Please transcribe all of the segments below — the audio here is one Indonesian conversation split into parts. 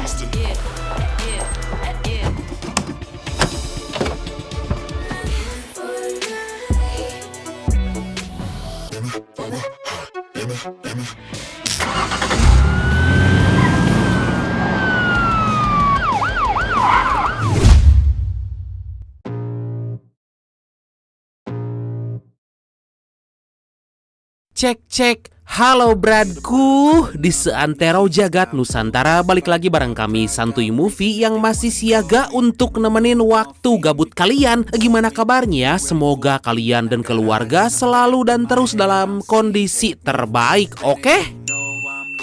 Boston. Cek cek, halo bradku. Di seantero jagat Nusantara, balik lagi bareng kami Santuy Movie yang masih siaga untuk nemenin waktu gabut kalian. Gimana kabarnya? Semoga kalian dan keluarga selalu dan terus dalam kondisi terbaik, oke?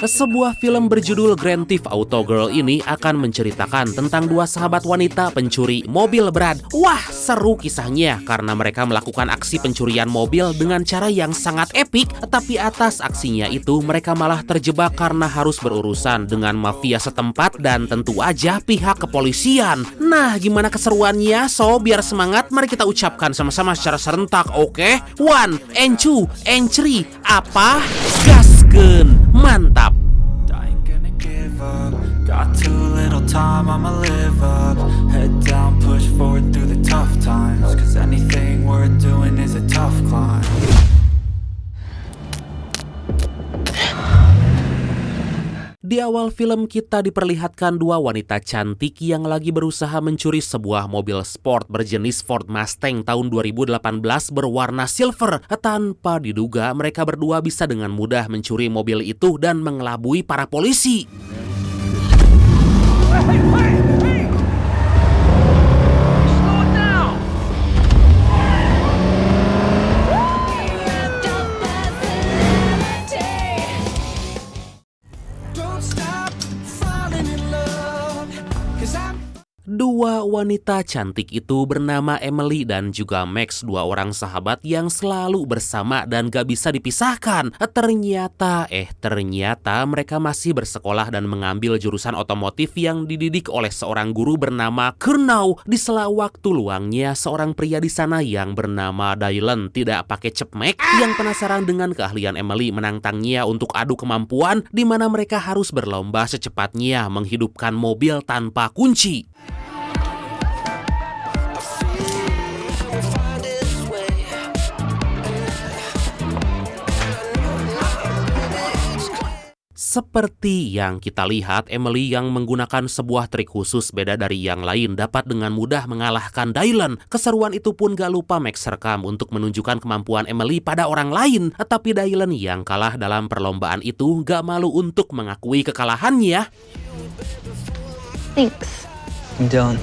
Sebuah film berjudul Grand Theft Auto Girl ini akan menceritakan tentang dua sahabat wanita pencuri mobil, Brad. Wah, seru kisahnya karena mereka melakukan aksi pencurian mobil dengan cara yang sangat epik. Tapi atas aksinya itu mereka malah terjebak karena harus berurusan dengan mafia setempat dan tentu aja pihak kepolisian. Nah, gimana keseruannya? So, biar semangat, mari kita ucapkan sama-sama secara serentak, oke? 1, and 2, and 3. Apa? Gaskeun! Mantap! Got too little time, I'ma live up. Head down, push forward through the tough times. Cause anything worth doing is a tough climb. Di awal film kita diperlihatkan dua wanita cantik yang lagi berusaha mencuri sebuah mobil sport berjenis Ford Mustang tahun 2018 berwarna silver. Tanpa diduga mereka berdua bisa dengan mudah mencuri mobil itu dan mengelabui para polisi. Dua wanita cantik itu bernama Emily dan juga Max, dua orang sahabat yang selalu bersama dan gak bisa dipisahkan. Ternyata mereka masih bersekolah dan mengambil jurusan otomotif yang dididik oleh seorang guru bernama Kurnau. Di sela waktu luangnya, seorang pria di sana yang bernama Dylan tidak pakai cepmek yang penasaran dengan keahlian Emily menantangnya untuk adu kemampuan di mana mereka harus berlomba secepatnya menghidupkan mobil tanpa kunci. Seperti yang kita lihat, Emily yang menggunakan sebuah trik khusus beda dari yang lain dapat dengan mudah mengalahkan Dylan. Keseruan itu pun gak lupa Max rekam untuk menunjukkan kemampuan Emily pada orang lain. Tapi Dylan yang kalah dalam perlombaan itu gak malu untuk mengakui kekalahannya. Thanks. I'm Dylan.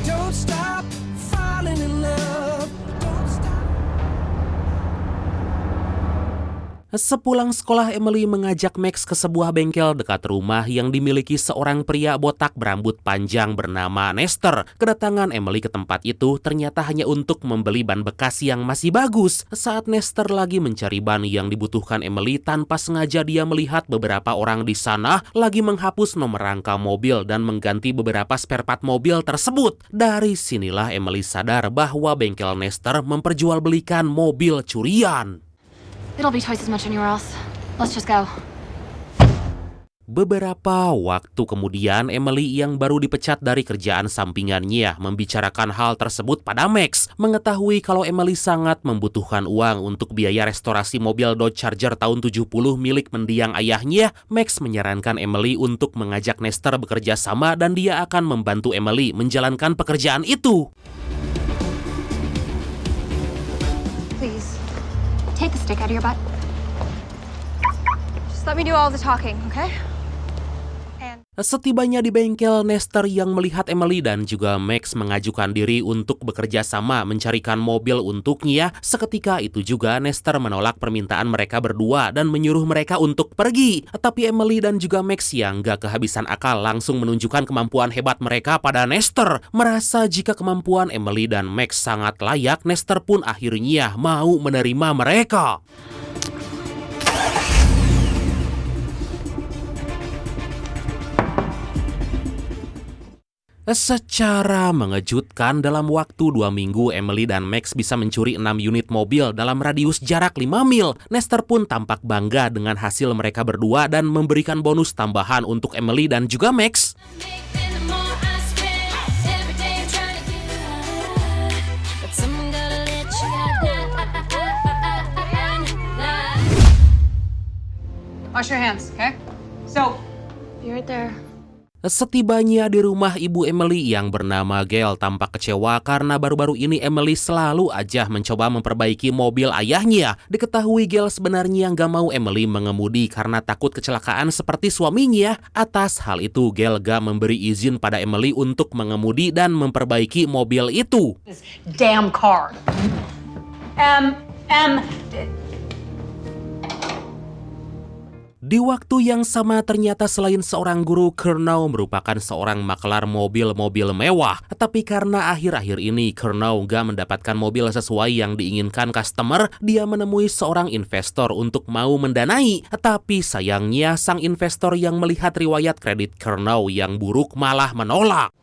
Sepulang sekolah, Emily mengajak Max ke sebuah bengkel dekat rumah yang dimiliki seorang pria botak berambut panjang bernama Nestor. Kedatangan Emily ke tempat itu ternyata hanya untuk membeli ban bekas yang masih bagus. Saat Nestor lagi mencari ban yang dibutuhkan Emily, tanpa sengaja dia melihat beberapa orang di sana lagi menghapus nomor rangka mobil dan mengganti beberapa spare part mobil tersebut. Dari sinilah Emily sadar bahwa bengkel Nestor memperjualbelikan mobil curian. It'll be twice as much anywhere else. Let's just go. Beberapa waktu kemudian, Emily yang baru dipecat dari kerjaan sampingannya membicarakan hal tersebut pada Max. Mengetahui kalau Emily sangat membutuhkan uang untuk biaya restorasi mobil Dodge Charger tahun 70 milik mendiang ayahnya, Max menyarankan Emily untuk mengajak Nestor bekerja sama dan dia akan membantu Emily menjalankan pekerjaan itu. Please, take the stick out of your butt. Just let me do all the talking, okay? Setibanya di bengkel, Nestor yang melihat Emily dan juga Max mengajukan diri untuk bekerja sama mencarikan mobil untuknya. Seketika itu juga Nestor menolak permintaan mereka berdua dan menyuruh mereka untuk pergi. Tapi Emily dan juga Max yang gak kehabisan akal langsung menunjukkan kemampuan hebat mereka pada Nestor. Merasa jika kemampuan Emily dan Max sangat layak, Nestor pun akhirnya mau menerima mereka. Secara mengejutkan, dalam waktu 2 minggu, Emily dan Max bisa mencuri 6 unit mobil dalam radius jarak 5 mil. Nestor pun tampak bangga dengan hasil mereka berdua dan memberikan bonus tambahan untuk Emily dan juga Max. Wash your hands, okay? So, Be right there. Setibanya di rumah ibu Emily yang bernama Gail tampak kecewa karena baru-baru ini Emily selalu aja mencoba memperbaiki mobil ayahnya. Diketahui Gail sebenarnya gak mau Emily mengemudi karena takut kecelakaan seperti suaminya. Atas hal itu, Gail gak memberi izin pada Emily untuk mengemudi dan memperbaiki mobil itu. this damn car. Di waktu yang sama ternyata selain seorang guru, Curnow merupakan seorang makelar mobil-mobil mewah. Tapi karena akhir-akhir ini Curnow gak mendapatkan mobil sesuai yang diinginkan customer, dia menemui seorang investor untuk mau mendanai. Tapi sayangnya sang investor yang melihat riwayat kredit Curnow yang buruk malah menolak.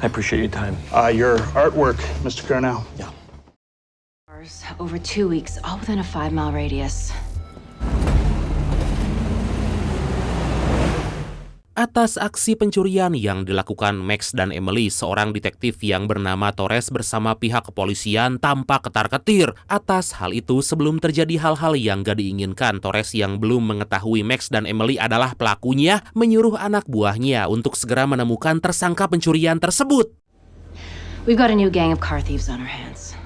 I appreciate your time. Your artwork, Mr. Curnow. Yeah. Over 2 weeks, all within a 5-mile radius. Atas aksi pencurian yang dilakukan Max dan Emily, seorang detektif yang bernama Torres bersama pihak kepolisian tampak ketar-ketir. Atas hal itu, sebelum terjadi hal-hal yang gak diinginkan, Torres yang belum mengetahui Max dan Emily adalah pelakunya, menyuruh anak buahnya untuk segera menemukan tersangka pencurian tersebut. We've got a new gang of car thieves on our hands.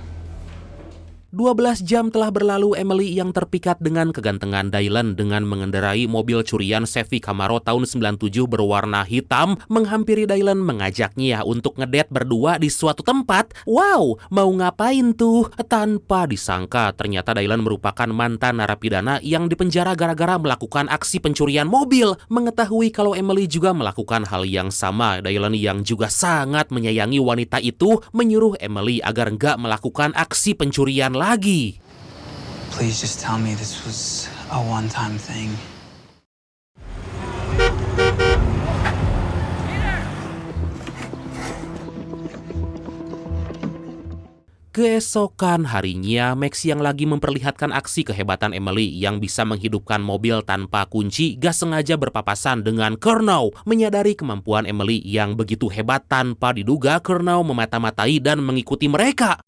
12 jam telah berlalu, Emily yang terpikat dengan kegantengan Dylan dengan mengendarai mobil curian Chevy Camaro tahun 97 berwarna hitam menghampiri Dylan mengajaknya untuk ngedate berdua di suatu tempat. Wow, mau ngapain tuh? Tanpa disangka, ternyata Dylan merupakan mantan narapidana yang dipenjara gara-gara melakukan aksi pencurian mobil. Mengetahui kalau Emily juga melakukan hal yang sama, Dylan yang juga sangat menyayangi wanita itu menyuruh Emily agar nggak melakukan aksi pencurian lagi. Please just tell me this was a one-time thing. Keesokan harinya, Max yang lagi memperlihatkan aksi kehebatan Emily yang bisa menghidupkan mobil tanpa kunci gak sengaja berpapasan dengan Curnow. Menyadari kemampuan Emily yang begitu hebat tanpa diduga, Curnow memata-matai dan mengikuti mereka.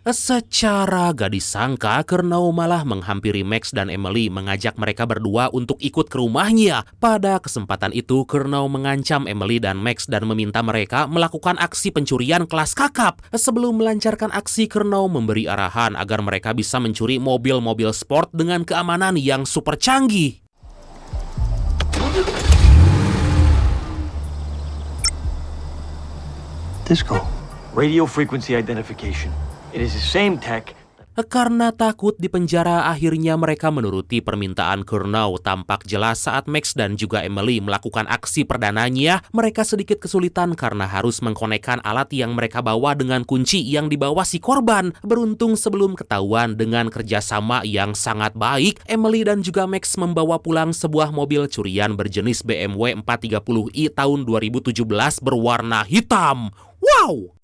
Secara gak disangka, Curnow malah menghampiri Max dan Emily mengajak mereka berdua untuk ikut ke rumahnya. Pada kesempatan itu, Curnow mengancam Emily dan Max dan meminta mereka melakukan aksi pencurian kelas kakap. Sebelum melancarkan aksi, Curnow memberi arahan agar mereka bisa mencuri mobil-mobil sport dengan keamanan yang super canggih. Disco. Radio frequency identification. It is the same tech. Karena takut dipenjara, akhirnya mereka menuruti permintaan Curnow. Tampak jelas saat Max dan juga Emily melakukan aksi perdananya, mereka sedikit kesulitan karena harus mengkonekkan alat yang mereka bawa dengan kunci yang dibawa si korban. Beruntung sebelum ketahuan dengan kerjasama yang sangat baik, Emily dan juga Max membawa pulang sebuah mobil curian berjenis BMW 430i tahun 2017 berwarna hitam. Wow!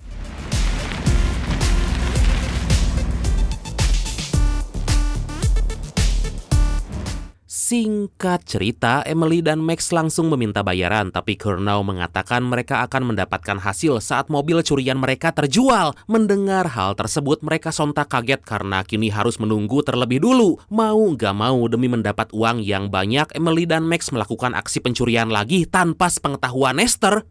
Singkat cerita, Emily dan Max langsung meminta bayaran, tapi Curnow mengatakan mereka akan mendapatkan hasil saat mobil curian mereka terjual. Mendengar hal tersebut, mereka sontak kaget karena kini harus menunggu terlebih dulu. Mau gak mau, demi mendapat uang yang banyak, Emily dan Max melakukan aksi pencurian lagi tanpa sepengetahuan Esther.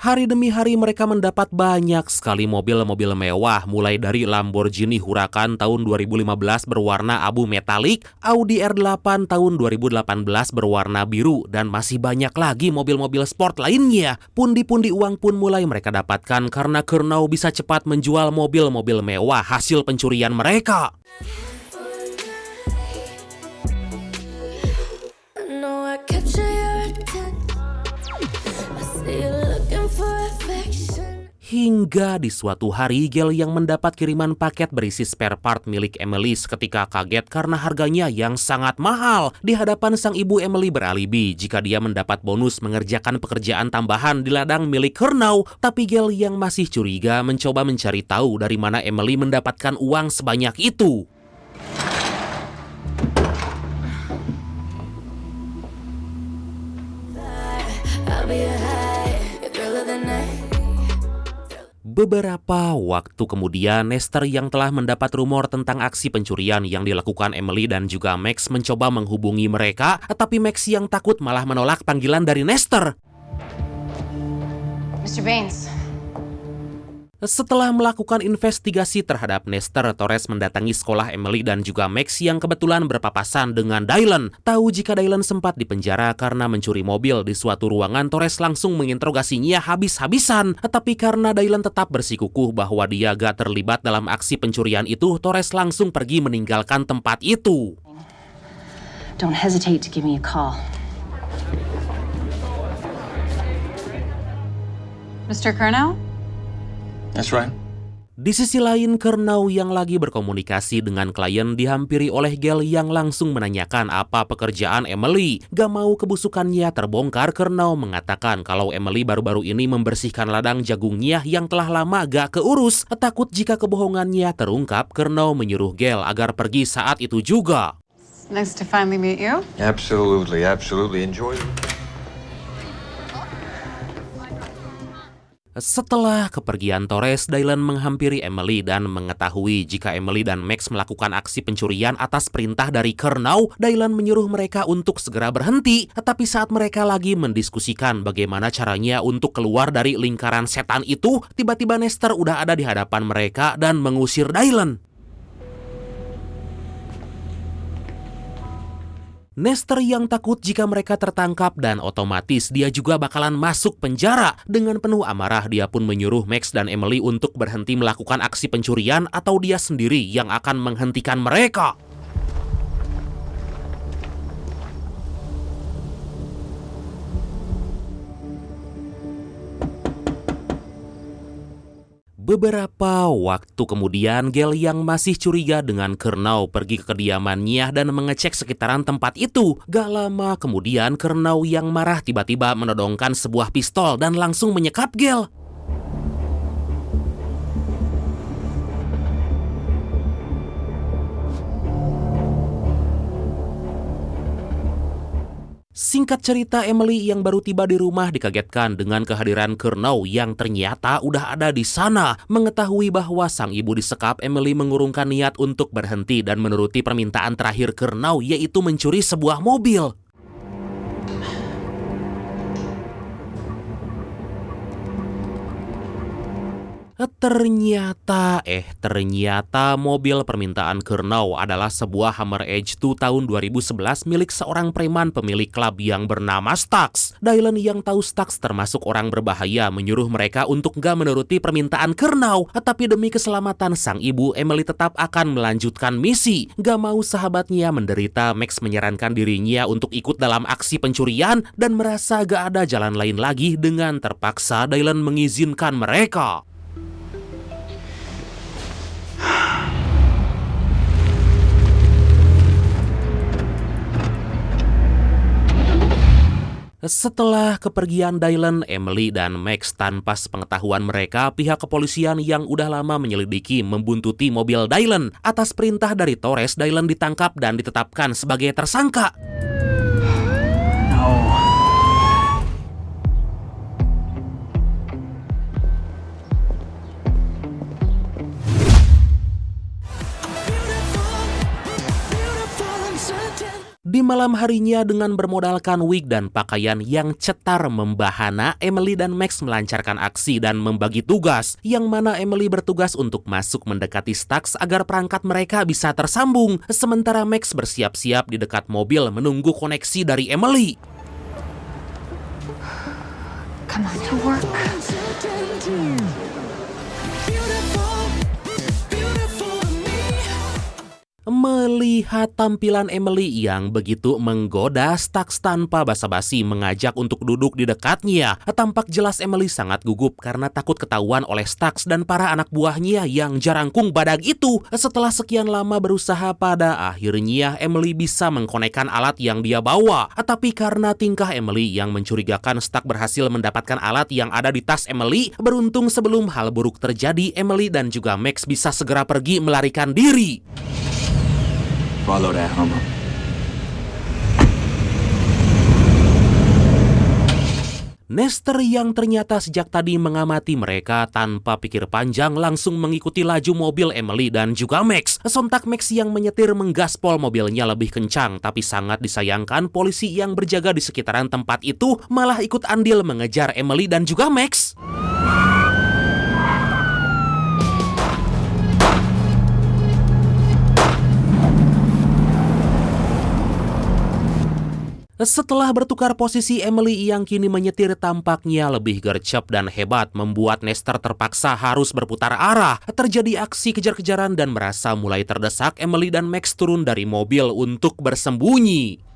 Hari demi hari mereka mendapat banyak sekali mobil-mobil mewah, mulai dari Lamborghini Huracan tahun 2015 berwarna abu metalik, Audi R8 tahun 2018 berwarna biru, dan masih banyak lagi mobil-mobil sport lainnya. Pundi-pundi uang pun mulai mereka dapatkan karena Curnow bisa cepat menjual mobil-mobil mewah hasil pencurian mereka. Hingga di suatu hari, Gale yang mendapat kiriman paket berisi spare part milik Emily seketika kaget karena harganya yang sangat mahal. Di hadapan sang ibu, Emily beralibi jika dia mendapat bonus mengerjakan pekerjaan tambahan di ladang milik Curnow. Tapi Gale yang masih curiga mencoba mencari tahu dari mana Emily mendapatkan uang sebanyak itu. Beberapa waktu kemudian, Nestor yang telah mendapat rumor tentang aksi pencurian yang dilakukan Emily dan juga Max mencoba menghubungi mereka, tapi Max yang takut malah menolak panggilan dari Nestor. Mr. Baines. Setelah melakukan investigasi terhadap Nestor, Torres mendatangi sekolah Emily dan juga Max yang kebetulan berpapasan dengan Dylan. Tahu jika Dylan sempat dipenjara karena mencuri mobil di suatu ruangan, Torres langsung menginterogasinya habis-habisan. Tapi karena Dylan tetap bersikukuh bahwa dia gak terlibat dalam aksi pencurian itu, Torres langsung pergi meninggalkan tempat itu. Don't hesitate to give me a call. Mr. Curnow? That's right. Di sisi lain, Curnow yang lagi berkomunikasi dengan klien dihampiri oleh Gale yang langsung menanyakan apa pekerjaan Emily. Gak mau kebusukannya terbongkar, Curnow mengatakan kalau Emily baru-baru ini membersihkan ladang jagungnya yang telah lama gak keurus. Takut jika kebohongannya terungkap, Curnow menyuruh Gale agar pergi saat itu juga. Nice to finally meet you. Absolutely. Enjoy. Setelah kepergian Torres, Dylan menghampiri Emily dan mengetahui jika Emily dan Max melakukan aksi pencurian atas perintah dari Curnow. Dylan menyuruh mereka untuk segera berhenti, tetapi saat mereka lagi mendiskusikan bagaimana caranya untuk keluar dari lingkaran setan itu, tiba-tiba Nestor udah ada di hadapan mereka dan mengusir Dylan. Nestor yang takut jika mereka tertangkap dan otomatis dia juga bakalan masuk penjara. Dengan penuh amarah, dia pun menyuruh Max dan Emily untuk berhenti melakukan aksi pencurian atau dia sendiri yang akan menghentikan mereka. Beberapa waktu kemudian, Gale yang masih curiga dengan Curnow pergi ke kediamannya dan mengecek sekitaran tempat itu. Gak lama kemudian, Curnow yang marah tiba-tiba menodongkan sebuah pistol dan langsung menyekap Gale. Singkat cerita, Emily yang baru tiba di rumah dikagetkan dengan kehadiran Curnow yang ternyata udah ada di sana. Mengetahui bahwa sang ibu disekap, Emily mengurungkan niat untuk berhenti dan menuruti permintaan terakhir Curnow, yaitu mencuri sebuah mobil. Ternyata mobil permintaan Curnow adalah sebuah Hammer Edge 2 tahun 2011 milik seorang preman pemilik klub yang bernama Stax. Dylan yang tahu Stax termasuk orang berbahaya menyuruh mereka untuk gak menuruti permintaan Curnow. Tapi demi keselamatan sang ibu, Emily tetap akan melanjutkan misi. Gak mau sahabatnya menderita, Max menyarankan dirinya untuk ikut dalam aksi pencurian dan merasa gak ada jalan lain lagi. Dengan terpaksa, Dylan mengizinkan mereka. Setelah kepergian Dylan, Emily, dan Max tanpa sepengetahuan mereka, pihak kepolisian yang udah lama menyelidiki membuntuti mobil Dylan. Atas perintah dari Torres, Dylan ditangkap dan ditetapkan sebagai tersangka. Di malam harinya dengan bermodalkan wig dan pakaian yang cetar membahana, Emily dan Max melancarkan aksi dan membagi tugas, yang mana Emily bertugas untuk masuk mendekati Stax agar perangkat mereka bisa tersambung, sementara Max bersiap-siap di dekat mobil menunggu koneksi dari Emily. Come on to work. Melihat tampilan Emily yang begitu menggoda, Stax tanpa basa-basi mengajak untuk duduk di dekatnya. Tampak jelas Emily sangat gugup karena takut ketahuan oleh Stax dan para anak buahnya yang jarangkung badag itu. Setelah sekian lama berusaha, pada akhirnya Emily bisa mengkonekkan alat yang dia bawa. Tapi karena tingkah Emily yang mencurigakan, Stax berhasil mendapatkan alat yang ada di tas Emily. Beruntung sebelum hal buruk terjadi, Emily dan juga Max bisa segera pergi melarikan diri. Follow that Hummer. Nestor yang ternyata sejak tadi mengamati mereka tanpa pikir panjang langsung mengikuti laju mobil Emily dan juga Max. Sontak Max yang menyetir menggaspol mobilnya lebih kencang, tapi sangat disayangkan polisi yang berjaga di sekitaran tempat itu malah ikut andil mengejar Emily dan juga Max. Setelah bertukar posisi, Emily yang kini menyetir tampaknya lebih gercep dan hebat, membuat Nestor terpaksa harus berputar arah. Terjadi aksi kejar-kejaran dan merasa mulai terdesak, Emily dan Max turun dari mobil untuk bersembunyi.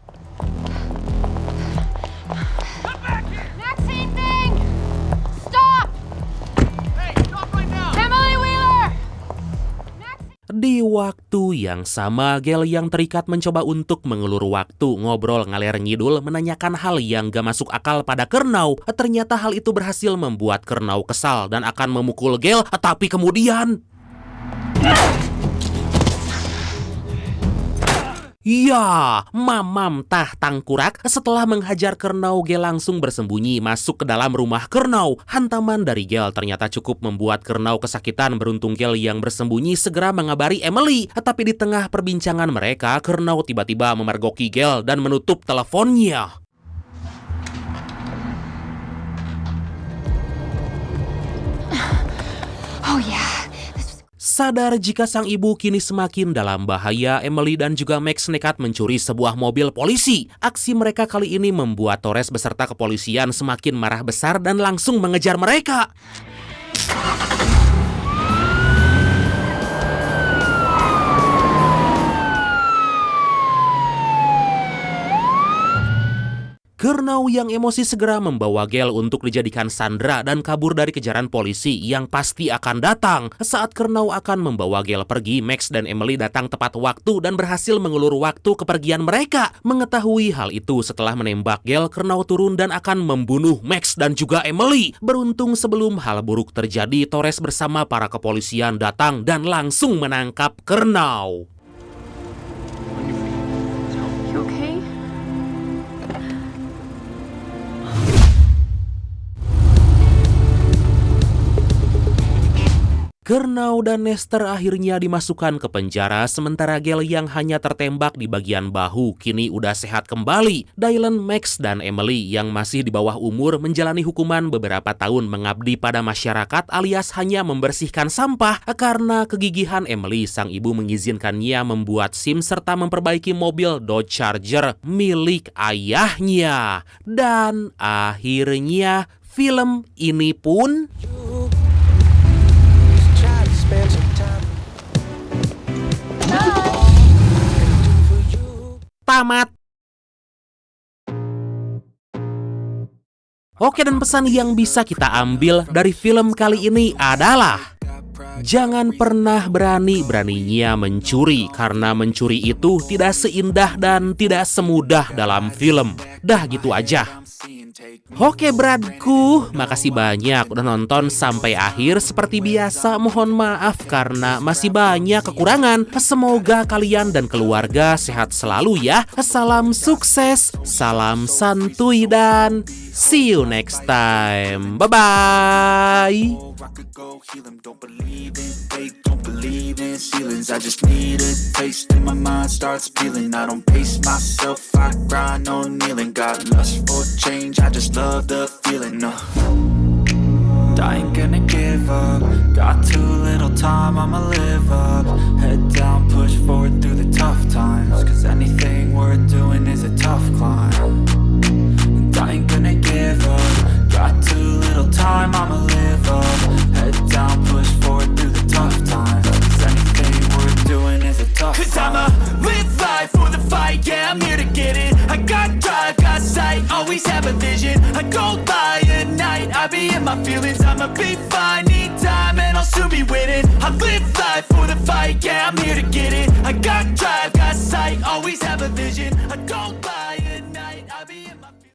Di waktu yang sama, Gale yang terikat mencoba untuk mengulur waktu, ngobrol ngalir ngidul, menanyakan hal yang gak masuk akal pada Kernau. Ternyata hal itu berhasil membuat Kernau kesal dan akan memukul Gale, tapi kemudian... Ya, mamam tah tangkurak. Setelah menghajar Kernau, Gale langsung bersembunyi masuk ke dalam rumah Kernau. Hantaman dari Gale ternyata cukup membuat Kernau kesakitan. Beruntung Gale yang bersembunyi segera mengabari Emily. Tapi di tengah perbincangan mereka, Kernau tiba-tiba memergoki Gale dan menutup teleponnya. Oh yeah. Sadar jika sang ibu kini semakin dalam bahaya, Emily dan juga Max nekat mencuri sebuah mobil polisi. Aksi mereka kali ini membuat Torres beserta kepolisian semakin marah besar dan langsung mengejar mereka. Kernau yang emosi segera membawa Gale untuk dijadikan sandera dan kabur dari kejaran polisi yang pasti akan datang. Saat Kernau akan membawa Gale pergi, Max dan Emily datang tepat waktu dan berhasil mengulur waktu kepergian mereka. Mengetahui hal itu, setelah menembak Gale, Kernau turun dan akan membunuh Max dan juga Emily. Beruntung sebelum hal buruk terjadi, Torres bersama para kepolisian datang dan langsung menangkap Kernau. You okay? Kernau dan Nestor akhirnya dimasukkan ke penjara, sementara Gale yang hanya tertembak di bagian bahu kini udah sehat kembali. Dylan, Max, dan Emily yang masih di bawah umur menjalani hukuman beberapa tahun mengabdi pada masyarakat alias hanya membersihkan sampah. Karena kegigihan Emily, sang ibu mengizinkannya membuat SIM serta memperbaiki mobil Dodge Charger milik ayahnya. Dan akhirnya film ini pun... tamat. Oke, dan pesan yang bisa kita ambil dari film kali ini adalah jangan pernah berani-beraninya mencuri, karena mencuri itu tidak seindah dan tidak semudah dalam film. Dah gitu aja. Oke bradku, makasih banyak udah nonton sampai akhir. Seperti biasa mohon maaf karena masih banyak kekurangan. Semoga kalian dan keluarga sehat selalu ya. Salam sukses, salam santuy, dan see you next time. Bye-bye. I just need a taste and my mind starts peeling. I don't pace myself, I grind on kneeling. Got lust for change, I just love the feeling. I ain't gonna give up. Got too little time, I'ma live up. Head down, push forward through the tough times. Cause anything worth doing is a tough climb. And I ain't gonna give up. Got too little time, I'ma live up. Head down, push forward through the tough times. Cause anything worth doing is a tough climb. I don't